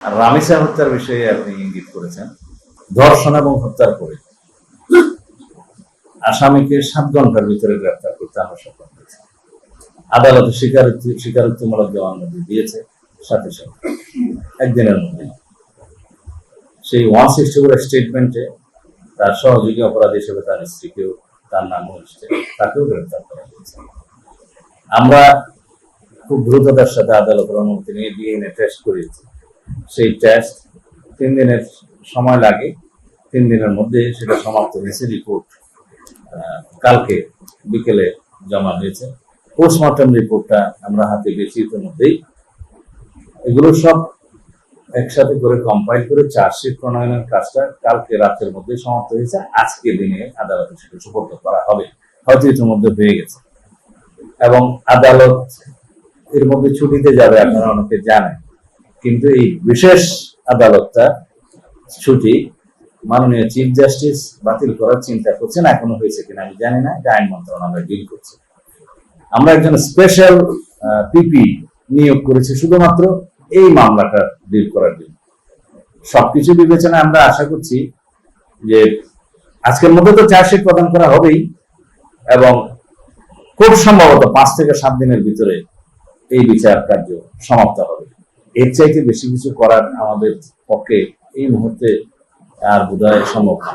আর রামিসা হত্যার বিষয়ে আপনি ইঙ্গিত করেছেন। ধর্ষণ এবং হত্যার পরে আসামিকে 7 ঘন্টার ভিতরে গ্রেফতার করতে আমরা সক্ষম হয়েছি। আদালতে স্বীকারোক্তিমূলক জবানবন্দি দিয়েছে সাথে সাথে একদিনের মধ্যে। সেই 164 স্টেটমেন্টে তার সহযোগী অপরাধী হিসেবে তার স্ত্রীকেও, তার নামও এসছে, তাকেও গ্রেফতার করা হয়েছে। আমরা খুব দ্রুততার সাথে আদালতের অনুমতি নিয়ে ডিএনএ টেস্ট করিয়েছি। সেই টেস্ট 3 দিনের সময় লাগে, 3 দিনের মধ্যে সেটা সমাপ্ত হয়েছে। রিপোর্ট কালকে বিকেলে জমা হয়েছে। পোস্টমর্টম রিপোর্টটা আমরা হাতে পেয়েছি ইতিমধ্যেই। এগুলো সব একসাথে করে কম্পাইল করে চার্জশিট প্রণয়নের কাজটা কালকে রাতের মধ্যে সমাপ্ত হয়েছে। আজকে দিনে আদালতে সেটা সুপর্দ করা হবে, হয়তো ইতিমধ্যে হয়ে গেছে। এবং আদালত এর মধ্যে ছুটিতে যাবে, আপনারা অনেকে জানেন। কিন্তু এই বিশেষ আদালতটা ছুটি মাননীয় চিফ জাস্টিস বাতিল করার চিন্তা করছেন। এখনো হয়েছে কিনা আমি জানি না, এটা আইন মন্ত্রণালয় ডিল করছে। আমরা একজন স্পেশাল পিপি নিয়োগ করেছি শুধুমাত্র এই মামলাটা ডিল করার জন্য। সবকিছু বিবেচনায় আমরা আশা করছি যে আজকের মধ্যে তো চার্জশিট প্রদান করা হবেই, এবং খুব সম্ভবত 5 থেকে 7 দিনের ভিতরে এই বিচার কার্য সমাপ্ত হবে। এর চাইতে বেশি কিছু করার আমাদের পক্ষে এই মুহূর্তে আর বোধহয় সম্ভব না।